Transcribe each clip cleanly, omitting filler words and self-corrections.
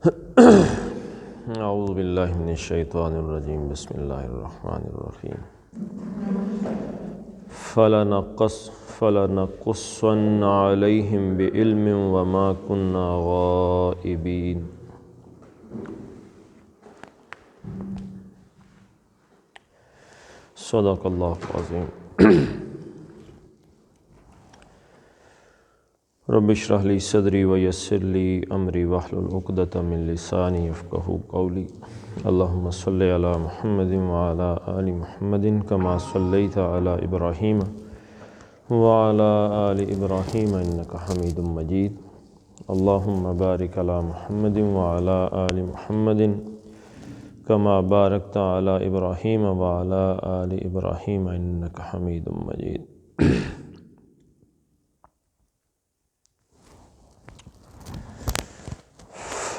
اعوذ باللہ من الشیطان الرجیم بسم اللہ الرحمن الرحیم فَلَنَقُصَّنَّ عَلَيْهِمْ بِعِلْمٍ وَمَا كُنَّا غَائِبِينَ۔ صدق اللہ العظیم۔ رب اشرح لی صدری ویسر لی امری واحلل عقدۃ من لسانی یفقہوا قولی۔ اللہم صلی علی محمد وعلی آل محمد کما صلیت علی ابراہیم وعلی آل ابراہیم انک حمید مجید۔ اللہم بارک علی محمد وعلی آل محمد کما بارکت علی ابراہیم وعلی آل ابراہیم انک حمید مجید۔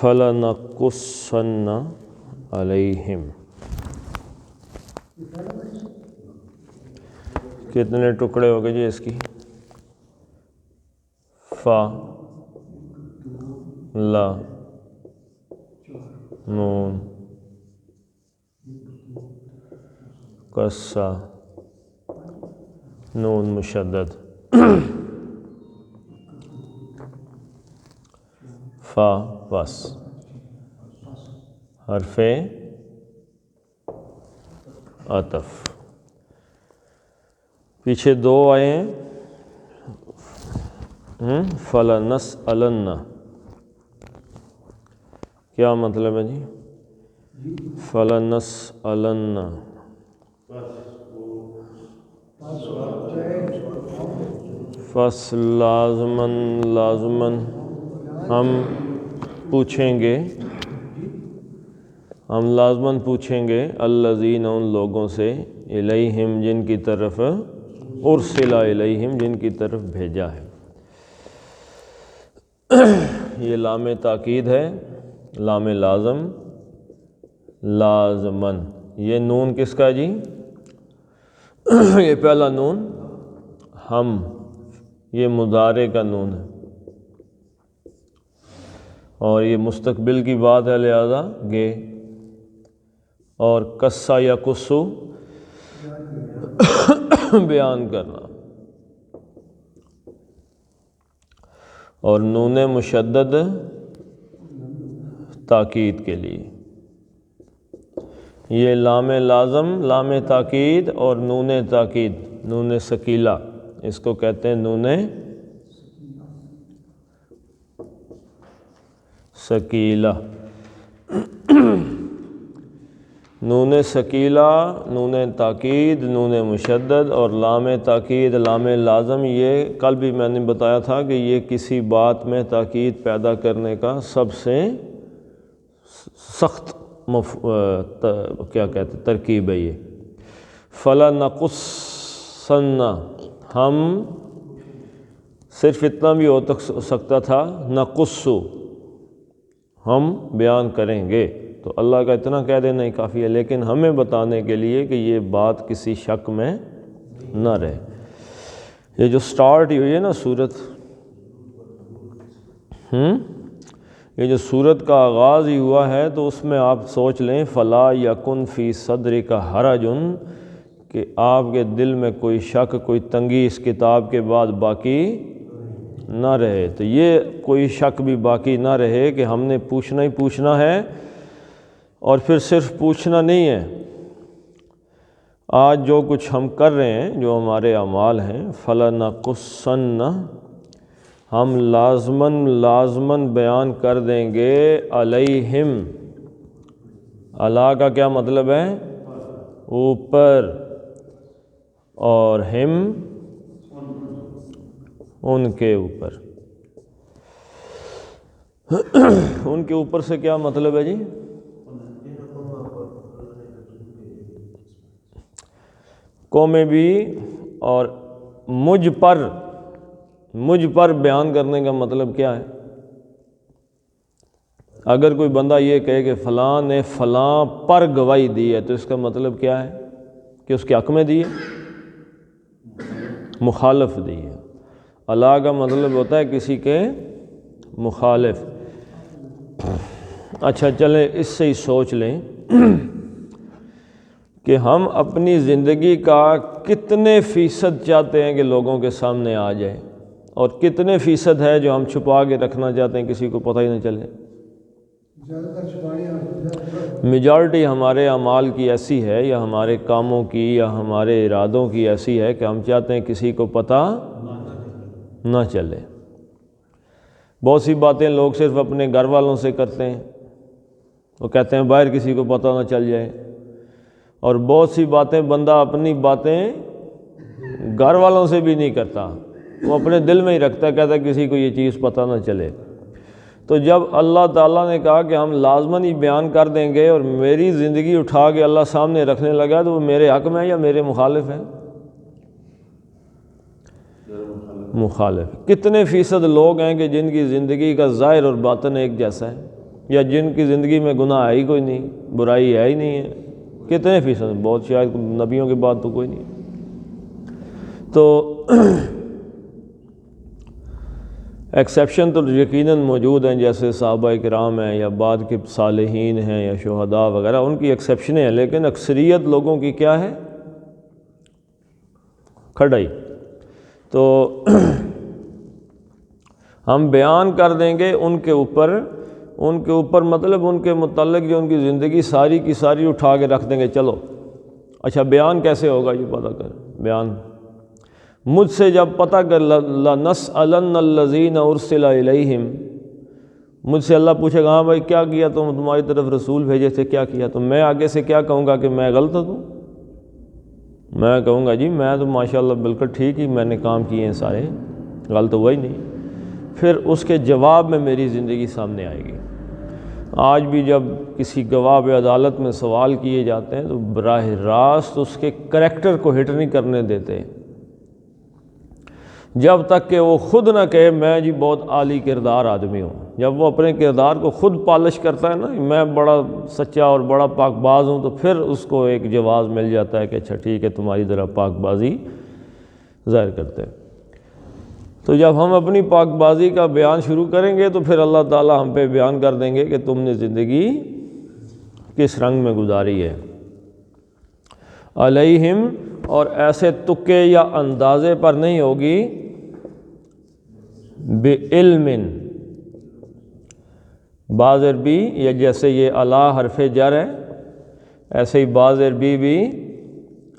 فَلَنَقُصَّنَّ عَلَيْهِمْ، کتنے ٹکڑے ہو گئے جی اس کی؟ فا، لا، نون، قصہ، نون مشدد، فا بس، حرف عطف۔ پیچھے دو آئے ہیں، فَلَنَسْأَلَنَّ، کیا مطلب ہے جی؟ فَلَنَسْأَلَنَّ، فَس لازماً ہم پوچھیں گے، ہم لازماً پوچھیں گے الذین، ان لوگوں سے، الیہم جن کی طرف، ارسل الیہم جن کی طرف بھیجا ہے۔ یہ لام تاکید ہے، لام لازم، لازماً۔ یہ نون کس کا جی؟ یہ پہلا نون ہم، یہ مضارع کا نون ہے اور یہ مستقبل کی بات ہے، لہذا گے، اور قصہ یا قصو بیان کرنا، اور نون مشدد تاکید کے لیے۔ یہ لام لازم، لام تاکید اور نون تاکید، نون ثقیلہ، اس کو کہتے ہیں نون ثقیلہ۔ نون ثقیلہ، نون تاکید، نون مشدد اور لام تاکید، لام لازم، یہ کل بھی میں نے بتایا تھا کہ یہ کسی بات میں تاکید پیدا کرنے کا سب سے سخت کیا کہتے ہیں ترکیب ہے یہ۔ فَلَنَقُصَّنَّ، ہم، صرف اتنا بھی ہو سکتا تھا، نقص، ہم بیان کریں گے، تو اللہ کا اتنا کہہ دینا ہی کافی ہے، لیکن ہمیں بتانے کے لیے کہ یہ بات کسی شک میں نہ رہے۔ یہ جو سٹارٹ ہوئی ہے نا سورت، یہ جو سورت کا آغاز ہی ہوا ہے، تو اس میں آپ سوچ لیں فَلَا يَكُنْ فِي صَدْرِكَ حَرَجٌ، کہ آپ کے دل میں کوئی شک، کوئی تنگی اس کتاب کے بعد باقی نہ رہے۔ تو یہ کوئی شک بھی باقی نہ رہے کہ ہم نے پوچھنا ہی پوچھنا ہے، اور پھر صرف پوچھنا نہیں ہے، آج جو کچھ ہم کر رہے ہیں، جو ہمارے اعمال ہیں، فَلَنَقُصَّنَّ، ہم لازماً بیان کر دیں گے، علیہم، علی کا کیا مطلب ہے؟ اوپر، اور ہم ان کے اوپر۔ ان کے اوپر سے کیا مطلب ہے جی؟ قومیں بھی، اور مجھ پر بیان کرنے کا مطلب کیا ہے؟ اگر کوئی بندہ یہ کہے کہ فلاں نے فلاں پر گواہی دی ہے، تو اس کا مطلب کیا ہے؟ کہ اس کے حق میں دی ہے، مخالف دی ہے۔ اللہ کا مطلب ہوتا ہے کسی کے مخالف۔ اچھا چلیں اس سے ہی سوچ لیں کہ ہم اپنی زندگی کا کتنے فیصد چاہتے ہیں کہ لوگوں کے سامنے آ جائے، اور کتنے فیصد ہے جو ہم چھپا کے رکھنا چاہتے ہیں کسی کو پتہ ہی نہ چلے۔ میجارٹی ہمارے اعمال کی ایسی ہے، یا ہمارے کاموں کی یا ہمارے ارادوں کی ایسی ہے کہ ہم چاہتے ہیں کسی کو پتہ نہ چلے۔ بہت سی باتیں لوگ صرف اپنے گھر والوں سے کرتے ہیں، وہ کہتے ہیں باہر کسی کو پتہ نہ چل جائے، اور بہت سی باتیں بندہ اپنی باتیں گھر والوں سے بھی نہیں کرتا، وہ اپنے دل میں ہی رکھتا ہے، کہتا ہے کسی کو یہ چیز پتہ نہ چلے۔ تو جب اللہ تعالیٰ نے کہا کہ ہم لازماً ہی بیان کر دیں گے، اور میری زندگی اٹھا کے اللہ سامنے رکھنے لگا، تو وہ میرے حق میں یا میرے مخالف ہے؟ مخالف۔ کتنے فیصد لوگ ہیں کہ جن کی زندگی کا ظاہر اور باطن ایک جیسا ہے، یا جن کی زندگی میں گناہ ہے ہی کوئی نہیں، برائی ہے ہی نہیں ہے؟ کتنے فیصد؟ بہت، شاید نبیوں کے بعد تو کوئی نہیں۔ تو ایکسیپشن تو یقیناً موجود ہیں، جیسے صحابہ کرام ہیں یا بعد کے صالحین ہیں یا شہداء وغیرہ، ان کی ایکسیپشنیں ہیں، لیکن اکثریت لوگوں کی کیا ہے؟ کھڑائی۔ تو ہم بیان کر دیں گے ان کے اوپر مطلب ان کے متعلق جو ان کی زندگی ساری کی ساری اٹھا کے رکھ دیں گے، چلو اچھا بیان کیسے ہوگا یہ پتہ کر۔ بیان مجھ سے جب پتہ کر، لَنَسْأَلَنَّ الَّذِينَ أُرْسِلَ إِلَيْهِمْ، مجھ سے اللہ پوچھے گا ہاں بھائی کیا کیا تمہاری طرف رسول بھیجے تھے، کیا کیا؟ تو میں آگے سے کیا کہوں گا کہ میں غلط ہوں؟ میں کہوں گا جی میں تو ماشاءاللہ بالکل ٹھیک ہی میں نے کام کیے ہیں سارے، غلط ہوا ہی نہیں۔ پھر اس کے جواب میں میری زندگی سامنے آئے گی۔ آج بھی جب کسی گواہ عدالت میں سوال کیے جاتے ہیں تو براہ راست اس کے کریکٹر کو ہٹ نہیں کرنے دیتے، جب تک کہ وہ خود نہ کہے میں جی بہت عالی کردار آدمی ہوں۔ جب وہ اپنے کردار کو خود پالش کرتا ہے نا، میں بڑا سچا اور بڑا پاک باز ہوں، تو پھر اس کو ایک جواز مل جاتا ہے کہ اچھا ٹھیک ہے تمہاری ذرا پاک بازی ظاہر کرتے ہیں۔ تو جب ہم اپنی پاک بازی کا بیان شروع کریں گے تو پھر اللہ تعالیٰ ہم پہ بیان کر دیں گے کہ تم نے زندگی کس رنگ میں گزاری ہے۔ علیہم، اور ایسے تکے یا اندازے پر نہیں ہوگی، بعلم، بعض عربی یا جیسے یہ علی حرف جر ہے، ایسے ہی بعض عربی بھی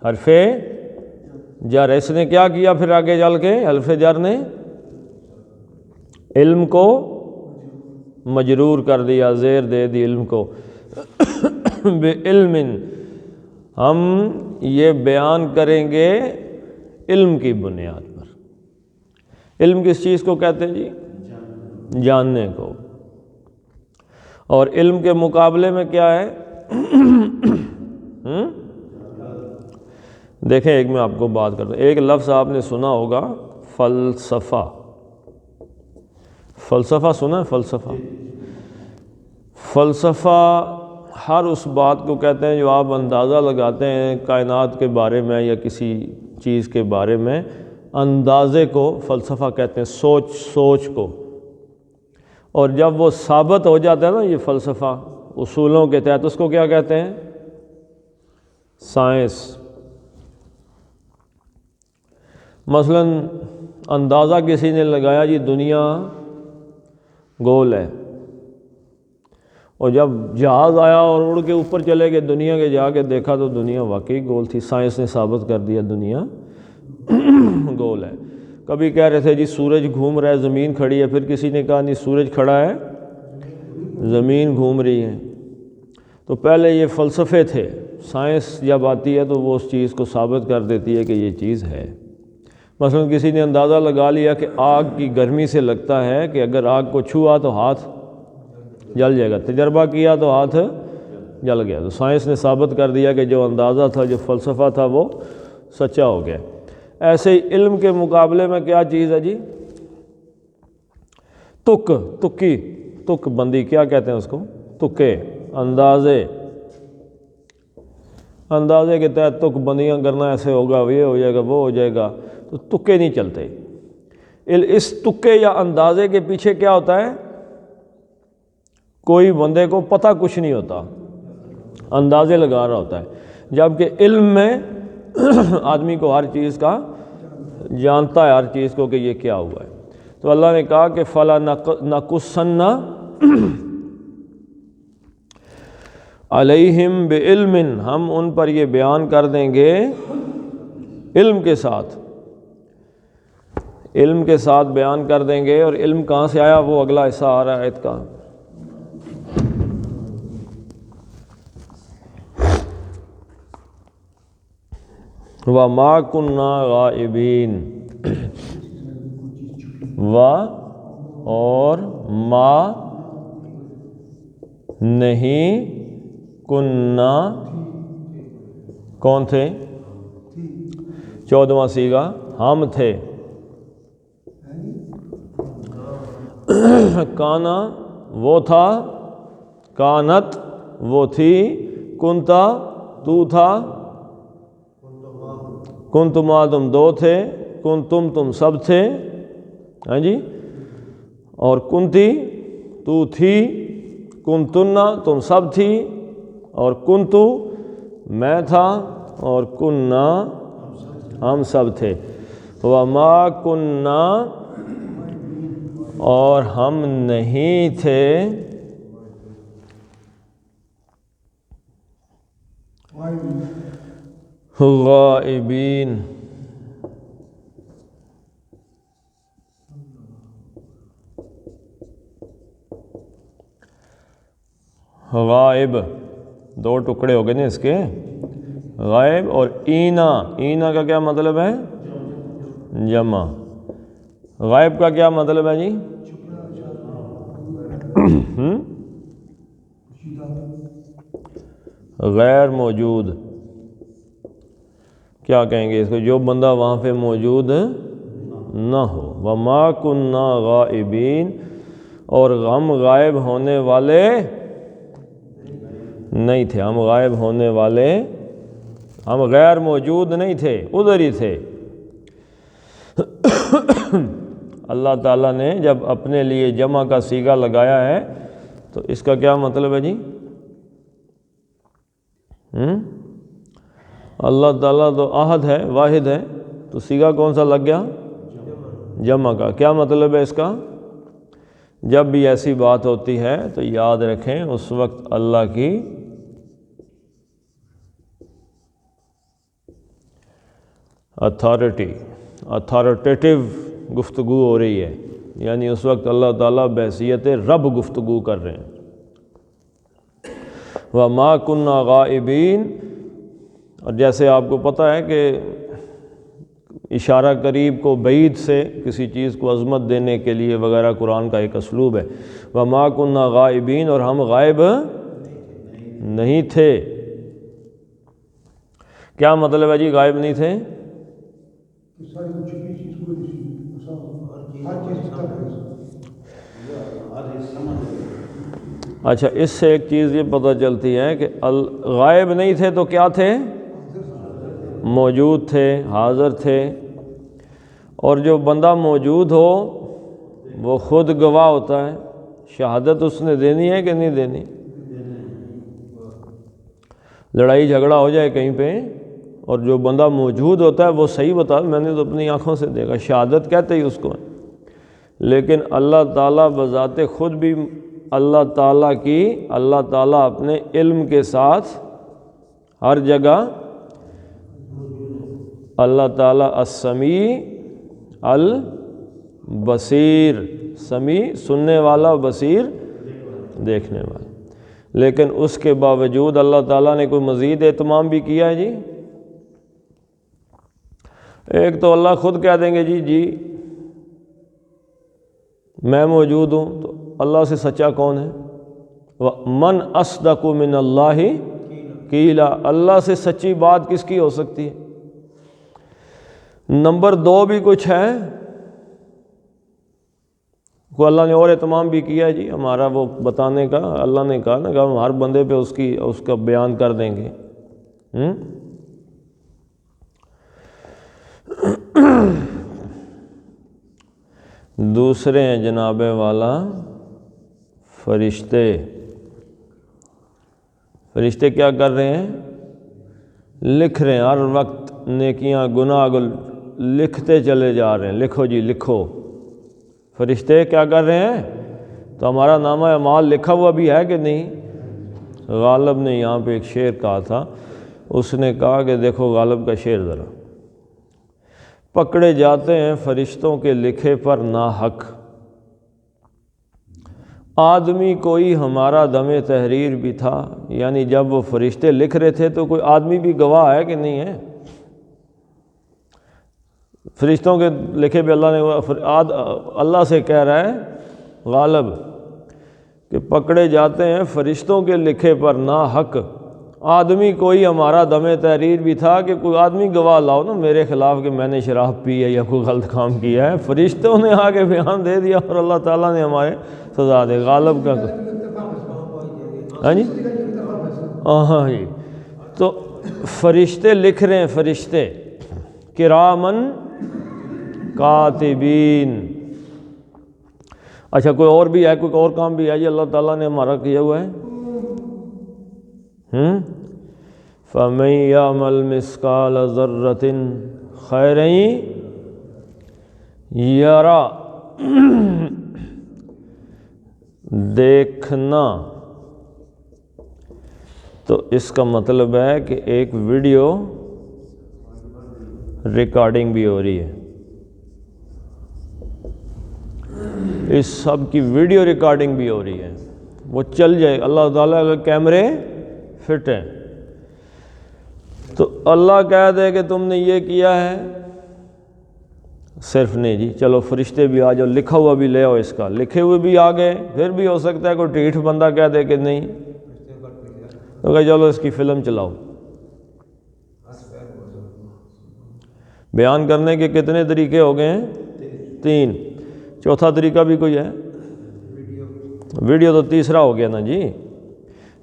حرف جر ہے۔ اس نے کیا کیا پھر آگے چل کے؟ حرف جر نے علم کو مجرور کر دیا، زیر دے دی علم کو۔ بعلم، ہم یہ بیان کریں گے علم کی بنیاد پر۔ علم کس چیز کو کہتے ہیں جی؟ جاننے کو۔ اور علم کے مقابلے میں کیا ہے؟ دیکھیں ایک میں آپ کو بات کرتا ہوں، ایک لفظ آپ نے سنا ہوگا فلسفہ۔ فلسفہ سنا ہے؟ فلسفہ، فلسفہ ہر اس بات کو کہتے ہیں جو آپ اندازہ لگاتے ہیں کائنات کے بارے میں یا کسی چیز کے بارے میں، اندازے کو فلسفہ کہتے ہیں، سوچ کو۔ اور جب وہ ثابت ہو جاتا ہے نا یہ فلسفہ اصولوں کے تحت، اس کو کیا کہتے ہیں؟ سائنس۔ مثلا اندازہ کسی نے لگایا جی دنیا گول ہے، اور جب جہاز آیا اور اڑ کے اوپر چلے گئے دنیا کے، جا کے دیکھا تو دنیا واقعی گول تھی، سائنس نے ثابت کر دیا دنیا گول ہے۔ کبھی کہہ رہے تھے جی سورج گھوم رہا ہے زمین کھڑی ہے، پھر کسی نے کہا نہیں سورج کھڑا ہے زمین گھوم رہی ہے۔ تو پہلے یہ فلسفے تھے، سائنس جب آتی ہے تو وہ اس چیز کو ثابت کر دیتی ہے کہ یہ چیز ہے۔ مثلا کسی نے اندازہ لگا لیا کہ آگ کی گرمی سے لگتا ہے کہ اگر آگ کو چھوا تو ہاتھ جل جائے گا، تجربہ کیا تو ہاتھ جل گیا، تو سائنس نے ثابت کر دیا کہ جو اندازہ تھا، جو فلسفہ تھا، وہ سچا ہو گیا۔ ایسے ہی علم کے مقابلے میں کیا چیز ہے جی؟ تک بندی کیا کہتے ہیں اس کو؟ تکے، اندازے کے تحت تک بندیاں کرنا، ایسے ہوگا، یہ ہو جائے گا، وہ ہو جائے گا، تو تکے نہیں چلتے۔ اس تکے یا اندازے کے پیچھے کیا ہوتا ہے؟ کوئی بندے کو پتہ کچھ نہیں ہوتا، اندازے لگا رہا ہوتا ہے، جبکہ علم میں آدمی کو ہر چیز کا جانتا ہے، ہر چیز کو کہ یہ کیا ہوا ہے۔ تو اللہ نے کہا کہ فَلَا نَقُصَّنَّ عَلَيْهِمْ بِعِلْمٍ، ہم ان پر یہ بیان کر دیں گے علم کے ساتھ، علم کے ساتھ بیان کر دیں گے۔ اور علم کہاں سے آیا؟ وہ اگلا حصہ آ رہا ہے آیت کا، وَمَا كُنَّا غَائِبِينَ، اور ما نہیں، کننا کون تھے؟ 14واں صیغہ ہم تھے، کانا وہ تھا، کانت وہ تھی، کنتا تو تھا، کنتما تم دو تھے، کنتم تم سب تھے، ہاں جی، اور کنتی تو تھی، کنتنا تم سب تھی، اور کنتو میں تھا، اور کننا ہم سب تھے، وما کننا اور ہم نہیں تھے غائبین، غائب دو ٹکڑے ہو گئے نا اس کے، غائب اور اینا، اینا کا کیا مطلب ہے؟ جمع۔ غائب کا کیا مطلب ہے جی؟ غیر موجود، کیا کہیں گے اس کو؟ جو بندہ وہاں پہ موجود نہ ہو۔ وما کننا غائبین، اور ہم غائب ہونے والے نہیں تھے، ہم غائب ہونے والے، ہم غیر موجود نہیں تھے، ادھر ہی تھے۔ اللہ تعالیٰ نے جب اپنے لیے جمع کا صیغہ لگایا ہے تو اس کا کیا مطلب ہے جی؟ اللہ تعالیٰ تو احد ہے، واحد ہے، تو صیغہ کون سا لگ گیا؟ جمع کا۔ کیا مطلب ہے اس کا؟ جب بھی ایسی بات ہوتی ہے تو یاد رکھیں اس وقت اللہ کی اتھارٹیٹیو گفتگو ہو رہی ہے، یعنی اس وقت اللہ تعالیٰ بحیثیت رب گفتگو کر رہے ہیں۔ وَمَا كُنَّا غَائِبِينَ، اور جیسے آپ کو پتہ ہے کہ اشارہ قریب کو بعید سے کسی چیز کو عظمت دینے کے لیے وغیرہ قرآن کا ایک اسلوب ہے۔ وَمَا كُنَّا غَائِبِينَ، اور ہم غائب نہیں تھے۔ کیا مطلب ہے جی غائب نہیں تھے؟ اچھا، اس سے ایک چیز یہ پتہ چلتی ہے کہ غائب نہیں تھے تو کیا تھے؟ موجود تھے، حاضر تھے۔ اور جو بندہ موجود ہو وہ خود گواہ ہوتا ہے، شہادت اس نے دینی ہے کہ نہیں دینی؟ لڑائی جھگڑا ہو جائے کہیں پہ اور جو بندہ موجود ہوتا ہے وہ صحیح بتا، میں نے تو اپنی آنکھوں سے دیکھا، شہادت کہتے ہی اس کو۔ لیکن اللہ تعالیٰ بذات خود بھی، اللہ تعالیٰ اپنے علم کے ساتھ ہر جگہ، اللہ تعالیٰ السمیع البصیر، سمیع سننے والا، بصیر دیکھنے والا۔ لیکن اس کے باوجود اللہ تعالیٰ نے کوئی مزید اہتمام بھی کیا ہے جی۔ ایک تو اللہ خود کہہ دیں گے جی میں موجود ہوں، تو اللہ سے سچا کون ہے؟ من اصدق من اللہ قیلا، اللہ سے سچی بات کس کی ہو سکتی ہے؟ نمبر 2 بھی کچھ ہے، کو اللہ نے اور اہتمام بھی کیا ہے جی ہمارا وہ بتانے کا۔ اللہ نے کہا نا کہ ہم ہر بندے پہ اس کا بیان کر دیں گے۔ دوسرے ہیں جناب والا فرشتے کیا کر رہے ہیں؟ لکھ رہے ہیں، ہر وقت نیکیاں گناہ لکھتے چلے جا رہے ہیں، لکھو جی لکھو۔ فرشتے کیا کر رہے ہیں؟ تو ہمارا نامہ اعمال لکھا ہوا بھی ہے کہ نہیں؟ غالب نے یہاں پہ ایک شعر کہا تھا، اس نے کہا کہ دیکھو غالب کا شعر ذرا، پکڑے جاتے ہیں فرشتوں کے لکھے پر ناحق، آدمی کوئی ہمارا دم تحریر بھی تھا۔ یعنی جب وہ فرشتے لکھ رہے تھے تو کوئی آدمی بھی گواہ ہے کہ نہیں ہے؟ فرشتوں کے لکھے پہ اللہ سے کہہ رہا ہے غالب کہ پکڑے جاتے ہیں فرشتوں کے لکھے پر ناحق، آدمی کوئی ہمارا دم تحریر بھی تھا، کہ کوئی آدمی گواہ لاؤ نا میرے خلاف کہ میں نے شراب پی ہے یا کوئی غلط کام کیا ہے۔ فرشتوں نے آگے بیان دے دیا اور اللہ تعالیٰ نے ہمارے سزا دے۔ غالب کا ہاں جی ہاں جی، تو فرشتے لکھ رہے ہیں، فرشتے کرامن کاتبین۔ اچھا کوئی اور بھی ہے، کوئی اور کام بھی ہے جی اللہ تعالیٰ نے ہمارا کیا ہوا ہے؟ فَمَن يَعْمَلْ مِثْقَالَ ذَرَّةٍ خَيْرًا يَرَى، دیکھنا، تو اس کا مطلب ہے کہ ایک ویڈیو ریکارڈنگ بھی ہو رہی ہے، اس سب کی ویڈیو ریکارڈنگ بھی ہو رہی ہے، وہ چل جائے۔ اللہ تعالیٰ کے کیمرے فٹ ہیں، تو اللہ کہہ دے کہ تم نے یہ کیا ہے، صرف نہیں جی چلو فرشتے بھی آ جاؤ، لکھا ہوا بھی لے آؤ، اس کا لکھے ہوئے بھی آ گئے، پھر بھی ہو سکتا ہے کوئی ٹھیٹھ بندہ کہہ دے کہ نہیں، تو کہ چلو اس کی فلم چلاؤ۔ بیان کرنے کے کتنے طریقے ہو گئے ہیں؟ 3، چوتھا طریقہ بھی کوئی ہے؟ ویڈیو تو تیسرا ہو گیا نا جی،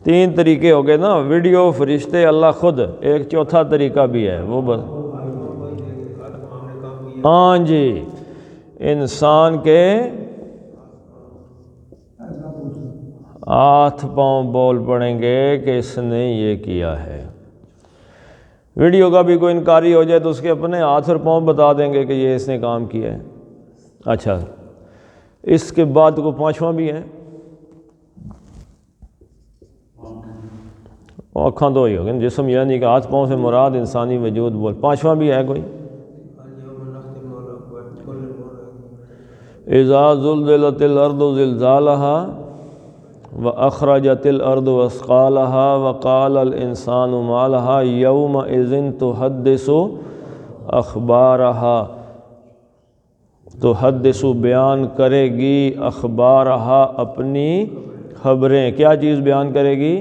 3 طریقے ہو گئے نا، ویڈیو، فرشتے، اللہ خود، ایک چوتھا طریقہ بھی ہے، وہ بس ہاں جی، انسان کے ہاتھ پاؤں بول پڑیں گے کہ اس نے یہ کیا ہے۔ ویڈیو کا بھی کوئی انکاری ہو جائے تو اس کے اپنے ہاتھ اور پاؤں بتا دیں گے کہ یہ اس نے کام کیا ہے۔ اچھا اس کے بعد کو 5واں بھی ہے، آنکھاں تو ہی ہو گئے، جسم یعنی کہ ہاتھ پاؤں سے مراد انسانی وجود بول۔ 5واں بھی ہے کوئی؟ اذا زلزلت الارض زلزالها واخرجت الارض اثقالها وقال الانسان ما لها يومئذ تحدث اخبارها، تحدث بیان کرے گی، اخبارها اپنی خبریں، کیا چیز بیان کرے گی؟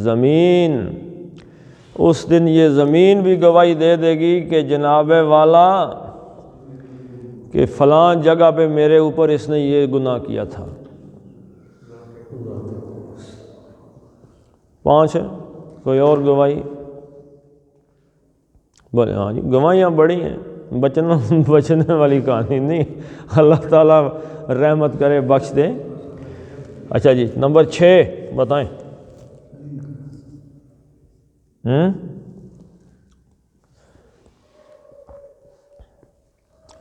زمین۔ اس دن یہ زمین بھی گواہی دے دے گی کہ جناب والا کہ فلاں جگہ پہ میرے اوپر اس نے یہ گناہ کیا تھا۔ 5 ہے، کوئی اور گواہی؟ بولے ہاں جی گواہیاں بڑی ہیں، بچنے والی کہانی نہیں، اللہ تعالیٰ رحمت کرے بخش دے۔ اچھا جی نمبر 6 بتائیں۔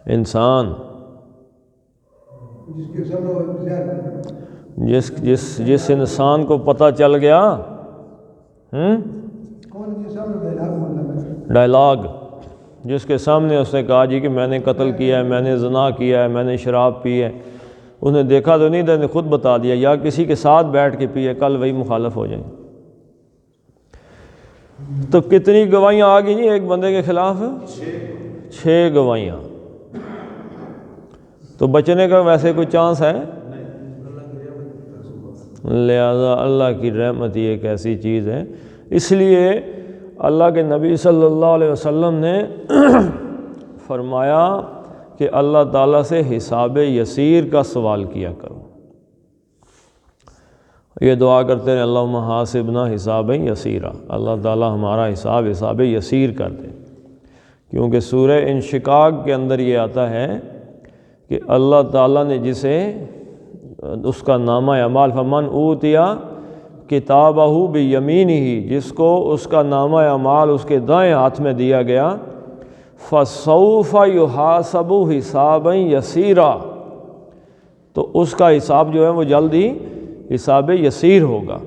انسان جس انسان کو پتہ چل گیا ڈائلاگ، جس کے سامنے اس نے کہا جی کہ میں نے قتل کیا ہے، میں نے زنا کیا ہے، میں نے شراب پی ہے، اس نے دیکھا تو نہیں تھا، نے خود بتا دیا، یا کسی کے ساتھ بیٹھ کے پی ہے، کل وہی مخالف ہو جائیں۔ تو کتنی گواہیاں آ گئی جی ایک بندے کے خلاف؟ 6 گواہیاں۔ تو بچنے کا ویسے کوئی چانس ہے؟ لہذا اللہ کی رحمت یہ ایک ایسی چیز ہے، اس لیے اللہ کے نبی صلی اللہ علیہ وسلم نے فرمایا کہ اللہ تعالیٰ سے حساب یسیر کا سوال کیا کرو، یہ دعا کرتے ہیں اللہم حاسبنا حسابا یسیرا، اللہ تعالیٰ ہمارا حساب یسیر کر دے، کیونکہ سورہ انشقاق کے اندر یہ آتا ہے کہ اللہ تعالیٰ نے جسے اس کا نامہ اعمال فمن اوتیا کتابہ بیمینہ، جس کو اس کا نامہ اعمال اس کے دائیں ہاتھ میں دیا گیا، فسوف یحاسب حسابا یسیرا، تو اس کا حساب جو ہے وہ جلد ہی حساب یسیر ہوگا۔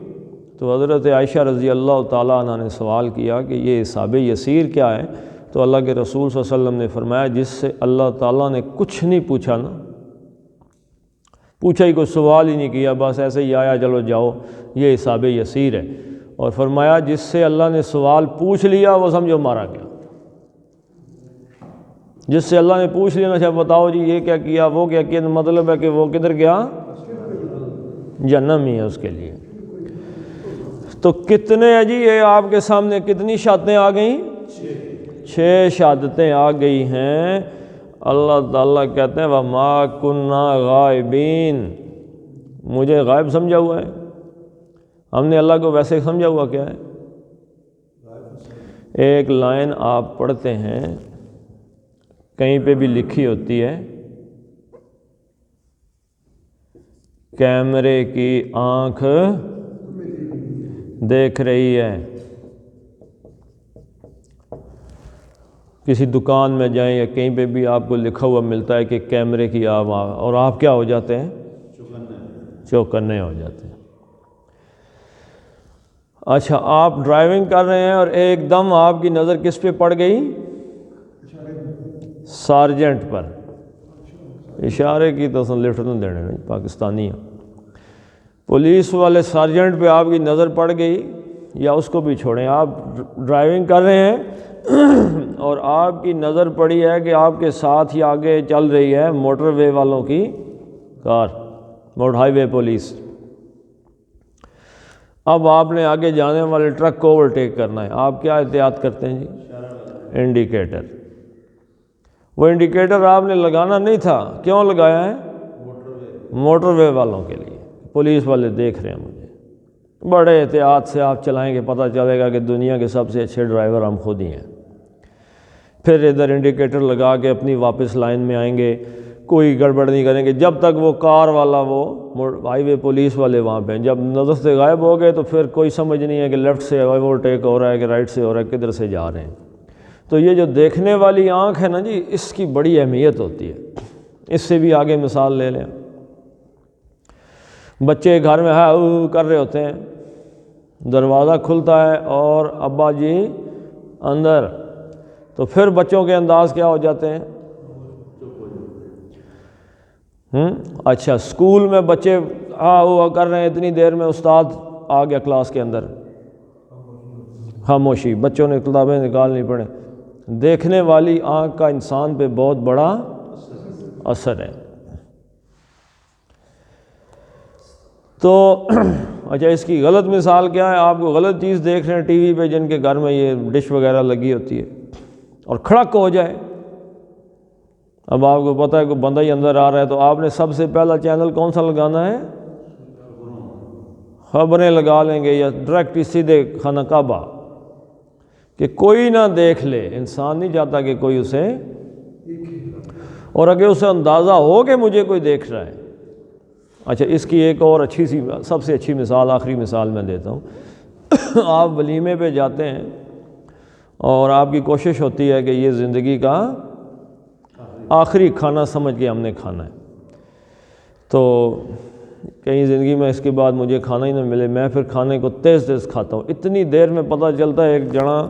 تو حضرت عائشہ رضی اللہ تعالیٰ عنہ نے سوال کیا کہ یہ حساب یسیر کیا ہے؟ تو اللہ کے رسول صلی اللہ علیہ وسلم نے فرمایا جس سے اللہ تعالیٰ نے کچھ نہیں پوچھا نا، پوچھا ہی، کوئی سوال ہی نہیں کیا، بس ایسے ہی آیا چلو جاؤ، یہ حساب یسیر ہے۔ اور فرمایا جس سے اللہ نے سوال پوچھ لیا وہ سمجھو مارا گیا۔ جس سے اللہ نے پوچھ لیا نا، اچھا بتاؤ جی یہ کیا کیا، وہ کیا کیا، مطلب ہے کہ وہ کدھر گیا؟ جہنم ہی ہے اس کے لیے۔ تو کتنے ہیں جی، یہ آپ کے سامنے کتنی شہادتیں آ گئیں؟ 6 شہادتیں آ گئی ہیں۔ اللہ تعالیٰ کہتے ہیں وَمَا كُنَّا غَائِبِينَ، مجھے غائب سمجھا ہوا ہے؟ ہم نے اللہ کو ویسے سمجھا ہوا کیا ہے؟ ایک لائن آپ پڑھتے ہیں، کہیں پہ بھی لکھی ہوتی ہے، کیمرے کی آنکھ دیکھ رہی ہے۔ کسی دکان میں جائیں یا کہیں پہ بھی آپ کو لکھا ہوا ملتا ہے کہ کیمرے کی آواز، اور آپ کیا ہو جاتے ہیں؟ چوکنے ہو جاتے ہیں۔ اچھا، آپ ڈرائیونگ کر رہے ہیں اور ایک دم آپ کی نظر کس پہ پڑ گئی؟ سارجنٹ پر۔ اشارے کی تو لفٹ نہیں دینے نہیں، پاکستانی ہیں۔ پولیس والے سارجنٹ پہ آپ کی نظر پڑ گئی، یا اس کو بھی چھوڑیں، آپ ڈرائیونگ کر رہے ہیں اور آپ کی نظر پڑی ہے کہ آپ کے ساتھ ہی آگے چل رہی ہے موٹر وے والوں کی کار، موٹر ہائی وے پولیس۔ اب آپ نے آگے جانے والے ٹرک کو اوورٹیک کرنا ہے، آپ کیا احتیاط کرتے ہیں جی؟ انڈیکیٹر۔ وہ انڈیکیٹر آپ نے لگانا نہیں تھا، کیوں لگایا ہے؟ موٹر وے والوں کے لیے، پولیس والے دیکھ رہے ہیں مجھے۔ بڑے احتیاط سے آپ چلائیں گے، پتہ چلے گا کہ دنیا کے سب سے اچھے ڈرائیور ہم خود ہی ہیں۔ پھر ادھر انڈیکیٹر لگا کے اپنی واپس لائن میں آئیں گے، کوئی گڑبڑ نہیں کریں گے جب تک وہ کار والا، وہ ہائی وے پولیس والے وہاں پہ ہیں۔ جب نظر سے غائب ہو گئے تو پھر کوئی سمجھ نہیں ہے کہ لیفٹ سے اوورٹیک ہو رہا ہے کہ رائٹ سے ہو رہا ہے، کدھر سے جا رہے ہیں۔ تو یہ جو دیکھنے والی آنکھ ہے نا جی، اس کی بڑی اہمیت ہوتی ہے۔ اس سے بھی آگے مثال لے لیں، بچے گھر میں ہاں کر رہے ہوتے ہیں، دروازہ کھلتا ہے اور ابا جی اندر، تو پھر بچوں کے انداز کیا ہو جاتے ہیں؟ اچھا، اسکول میں بچے ہاں کر رہے ہیں، اتنی دیر میں استاد آ گیا کلاس کے اندر، خاموشی، بچوں نے کتابیں نکالنی پڑیں۔ دیکھنے والی آنکھ کا انسان پہ بہت بڑا اثر ہے۔ تو اچھا، اس کی غلط مثال کیا ہے؟ آپ کو غلط چیز دیکھ رہے ہیں ٹی وی پہ، جن کے گھر میں یہ ڈش وغیرہ لگی ہوتی ہے، اور کھڑک ہو جائے، اب آپ کو پتہ ہے کہ بندہ ہی اندر آ رہا ہے، تو آپ نے سب سے پہلا چینل کون سا لگانا ہے؟ خبریں لگا لیں گے، یا ڈائریکٹ سیدھے خانہ کعبہ، کہ کوئی نہ دیکھ لے۔ انسان نہیں چاہتا کہ کوئی اسے، اور اگر اسے اندازہ ہو کہ مجھے کوئی دیکھ رہا ہے۔ اچھا، اس کی ایک اور اچھی سی، سب سے اچھی مثال، آخری مثال میں دیتا ہوں۔ آپ ولیمے پہ جاتے ہیں اور آپ کی کوشش ہوتی ہے کہ یہ زندگی کا آخری کھانا سمجھ کے ہم نے کھانا ہے، تو کہیں زندگی میں اس کے بعد مجھے کھانا ہی نہ ملے، میں پھر کھانے کو تیز تیز کھاتا ہوں۔ اتنی دیر میں پتہ چلتا ہے ایک جنا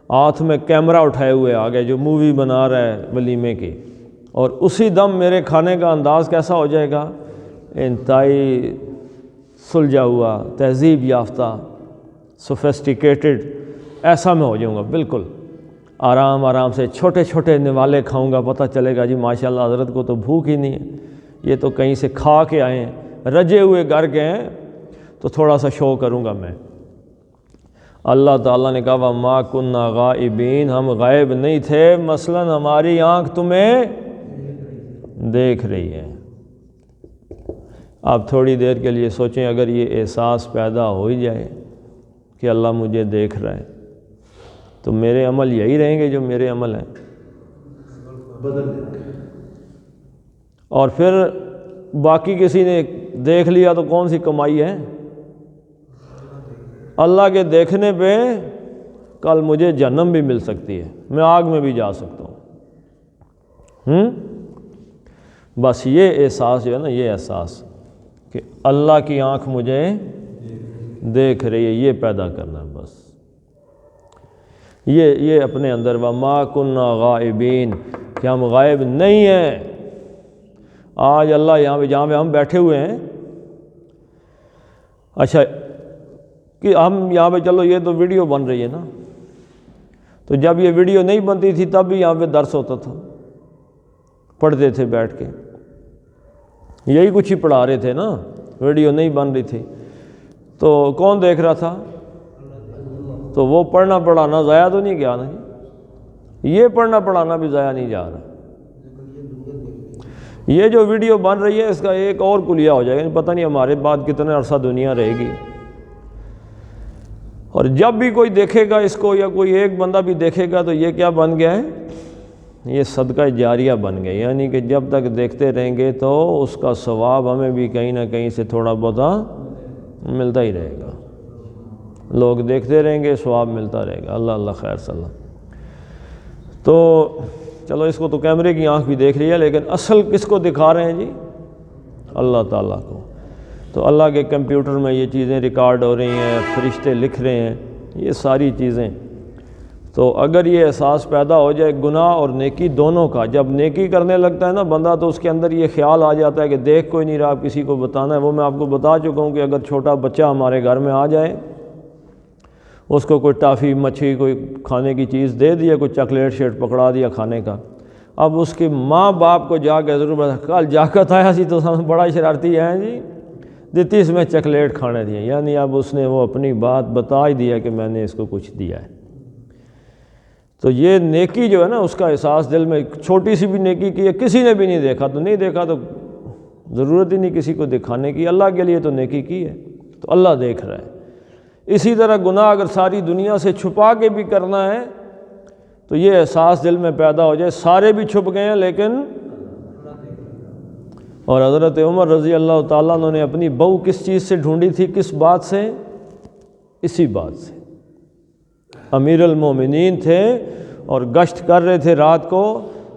ہاتھ میں کیمرہ اٹھائے ہوئے آ گیا جو مووی بنا رہا ہے ولیمے کی، اور اسی دم میرے کھانے کا انداز کیسا ہو جائے گا؟ انتہائی سلجھا ہوا، تہذیب یافتہ، سوفسٹیکیٹڈ، ایسا میں ہو جاؤں گا بالکل۔ آرام آرام سے چھوٹے چھوٹے نوالے کھاؤں گا، پتہ چلے گا جی ماشاءاللہ حضرت کو تو بھوک ہی نہیں ہے، یہ تو کہیں سے کھا کے آئے ہیں، رجے ہوئے گھر کے ہیں، تو تھوڑا سا شو کروں گا میں۔ اللہ تعالیٰ نے کہا وَمَا كُنَّا غَائِبِينَ، ہم غائب نہیں تھے، مثلاً ہماری آنکھ تمہیں دیکھ رہی ہے۔ آپ تھوڑی دیر کے لیے سوچیں، اگر یہ احساس پیدا ہو ہی جائے کہ اللہ مجھے دیکھ رہا ہے، تو میرے عمل یہی رہیں گے جو میرے عمل ہیں؟ اور پھر باقی کسی نے دیکھ لیا تو کون سی کمائی ہے؟ اللہ کے دیکھنے پہ کل مجھے جہنم بھی مل سکتی ہے، میں آگ میں بھی جا سکتا ہوں۔ بس یہ احساس جو ہے نا، یہ احساس کہ اللہ کی آنکھ مجھے دیکھ رہی ہے، یہ پیدا کرنا ہے بس۔ یہ اپنے اندر وَمَا كُنَّا غَائِبِينَ، کہ ہم غائب نہیں ہیں۔ آج اللہ جہاں پہ ہم بیٹھے ہوئے ہیں، اچھا کہ ہم یہاں پہ چلو یہ تو ویڈیو بن رہی ہے نا، تو جب یہ ویڈیو نہیں بنتی تھی تب بھی یہاں پہ درس ہوتا تھا، پڑھتے تھے بیٹھ کے، یہی کچھ ہی پڑھا رہے تھے نا، ویڈیو نہیں بن رہی تھی تو کون دیکھ رہا تھا؟ تو وہ پڑھنا پڑھانا ضائع تو نہیں گیا نا جی، یہ پڑھنا پڑھانا بھی ضائع نہیں جا رہا۔ یہ جو ویڈیو بن رہی ہے اس کا ایک اور کلیہ ہو جائے گا، پتہ نہیں ہمارے بعد کتنے عرصہ دنیا رہے گی، اور جب بھی کوئی دیکھے گا اس کو یا کوئی ایک بندہ بھی دیکھے گا تو یہ کیا بن گیا ہے؟ یہ صدقہ جاریہ بن گیا، یعنی کہ جب تک دیکھتے رہیں گے تو اس کا ثواب ہمیں بھی کہیں نہ کہیں سے تھوڑا بہت ملتا ہی رہے گا، لوگ دیکھتے رہیں گے، ثواب ملتا رہے گا۔ اللہ اللہ خیر صلی اللہ۔ تو چلو اس کو تو کیمرے کی آنکھ بھی دیکھ رہی ہے، لیکن اصل کس کو دکھا رہے ہیں جی؟ اللہ تعالیٰ کو۔ تو اللہ کے کمپیوٹر میں یہ چیزیں ریکارڈ ہو رہی ہیں، فرشتے لکھ رہے ہیں، یہ ساری چیزیں۔ تو اگر یہ احساس پیدا ہو جائے گناہ اور نیکی دونوں کا، جب نیکی کرنے لگتا ہے نا بندہ تو اس کے اندر یہ خیال آ جاتا ہے کہ دیکھ کوئی نہیں رہا، کسی کو بتانا ہے۔ وہ میں آپ کو بتا چکا ہوں کہ اگر چھوٹا بچہ ہمارے گھر میں آ جائے، اس کو کوئی ٹافی مچھی کوئی کھانے کی چیز دے دیا، کوئی چاکلیٹ شیٹ پکڑا دیا کھانے کا، اب اس کے ماں باپ کو جا کے ضرور بتا، کل جاکت آیا سی تو بڑا شرارتی ہے جی، دیتی اس میں چاکلیٹ کھانے دیے، یعنی اب اس نے وہ اپنی بات بتا ہی دیا کہ میں نے اس کو کچھ دیا ہے۔ تو یہ نیکی جو ہے نا اس کا احساس دل میں، چھوٹی سی بھی نیکی کی ہے، کسی نے بھی نہیں دیکھا تو نہیں دیکھا، تو ضرورت ہی نہیں کسی کو دکھانے کی، اللہ کے لیے تو نیکی کی ہے تو اللہ دیکھ رہا ہے۔ اسی طرح گناہ اگر ساری دنیا سے چھپا کے بھی کرنا ہے تو یہ احساس دل میں پیدا ہو جائے سارے بھی چھپ گئے ہیں لیکن، اور حضرت عمر رضی اللہ تعالیٰ عنہ نے اپنی بہو کس چیز سے ڈھونڈی تھی؟ کس بات سے؟ اسی بات سے۔ امیر المومنین تھے اور گشت کر رہے تھے رات کو،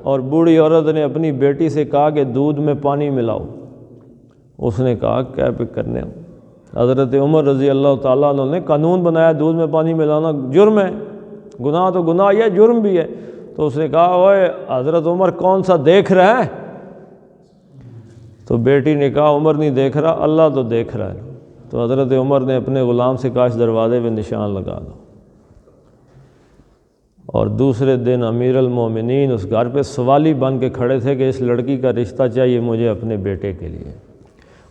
اور بوڑھی عورت نے اپنی بیٹی سے کہا کہ دودھ میں پانی ملاؤ، اس نے کہا کیا پہ کرنے ہو؟ حضرت عمر رضی اللہ تعالیٰ عنہ نے قانون بنایا دودھ میں پانی ملانا جرم ہے، گناہ تو گناہ ہی ہے، جرم بھی ہے۔ تو اس نے کہا اوے حضرت عمر کون سا دیکھ رہا ہے؟ تو بیٹی نے کہا عمر نہیں دیکھ رہا، اللہ تو دیکھ رہا ہے۔ تو حضرت عمر نے اپنے غلام سے کہا اس دروازے پہ نشان لگا دو، اور دوسرے دن امیر المومنین اس گھر پہ سوالی بن کے کھڑے تھے کہ اس لڑکی کا رشتہ چاہیے مجھے اپنے بیٹے کے لیے۔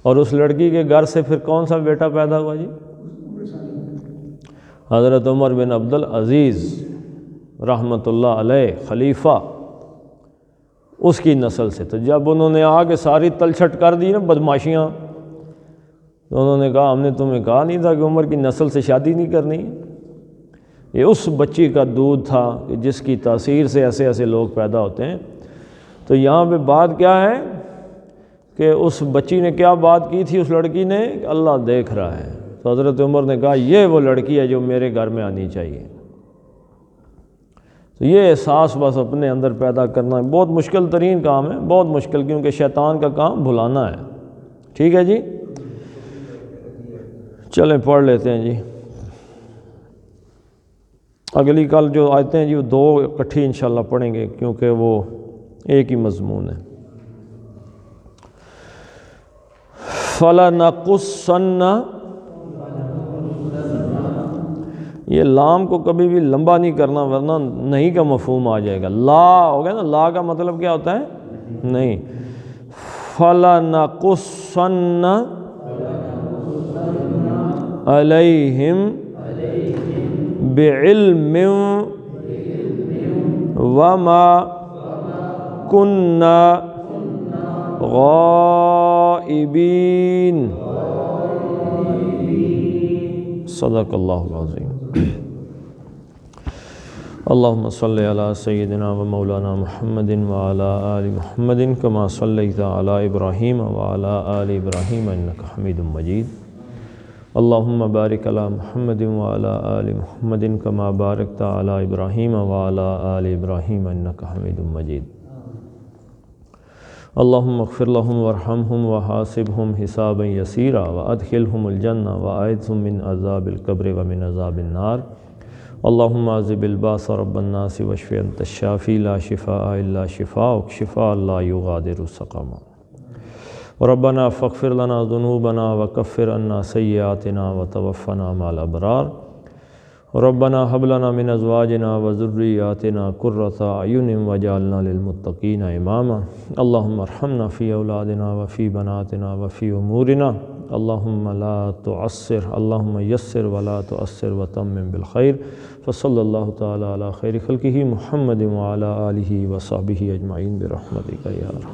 اور اس لڑکی کے گھر سے پھر کون سا بیٹا پیدا ہوا جی؟ حضرت عمر بن عبدالعزیز رحمۃ اللہ علیہ خلیفہ، اس کی نسل سے۔ تو جب انہوں نے آ کے ساری تلچھٹ کر دی نا بدماشیاں، تو انہوں نے کہا ہم نے تمہیں کہا نہیں تھا کہ عمر کی نسل سے شادی نہیں کرنی؟ یہ اس بچی کا دودھ تھا کہ جس کی تاثیر سے ایسے ایسے لوگ پیدا ہوتے ہیں۔ تو یہاں پہ بات کیا ہے کہ اس بچی نے کیا بات کی تھی اس لڑکی نے کہ اللہ دیکھ رہا ہے۔ تو حضرت عمر نے کہا یہ وہ لڑکی ہے جو میرے گھر میں آنی چاہیے۔ تو یہ احساس بس اپنے اندر پیدا کرنا ہے، بہت مشکل ترین کام ہے، بہت مشکل، کیونکہ شیطان کا کام بھلانا ہے۔ ٹھیک ہے جی، چلیں پڑھ لیتے ہیں جی۔ اگلی کل جو آیتیں ہیں جی وہ دو اکٹھی انشاءاللہ پڑھیں گے کیونکہ وہ ایک ہی مضمون ہے۔ فَلَنَقُصَّنَّ، یہ لام کو کبھی بھی لمبا نہیں کرنا ورنہ نہیں کا مفہوم آ جائے گا۔ لا ہو گیا نا، لا کا مطلب کیا ہوتا ہے؟ نہیں۔ فَلَنَقُصَّنَّ عَلَيْهِمْ بِعِلْمٍ وَمَا كُنَّا غائبین۔ صدق اللہ العظیم۔ اللهم صل على سيدنا ومولانا محمد وعلى آل محمد كما صليت على إبراهيم وعلى آل إبراهيم إنك حميد مجيد. اللهم بارك على محمد وعلى آل محمد كما باركت على إبراهيم وعلى آل إبراهيم إنك حميد مجيد. اللهم اغفر لهم وارحمهم وحاسبهم حسابا يسيرا وأدخلهم الجنة وأعذهم من عذاب القبر ومن عذاب النار. اللهم عذب الباس رب الناس واشف أنت الشافي لا شفاء إلا شفاءك شفاء لا يغادر سقما. ربنا فاغفر لنا ذنوبنا وكفر عنا سيئاتنا وتوفنا مع الأبرار. ربنا هب لنا من أزواجنا وذرياتنا قرة أعين واجعلنا للمتقين إماما. اللهم ارحمنا في أولادنا وفي بناتنا وفي أمورنا. اللهم لا تعسر، اللهم يسر ولا تؤسر وتمم بالخير. فصلى الله تعالى على خير خلقه محمد وعلى آله وصحبه أجمعين برحمتك يا أرحم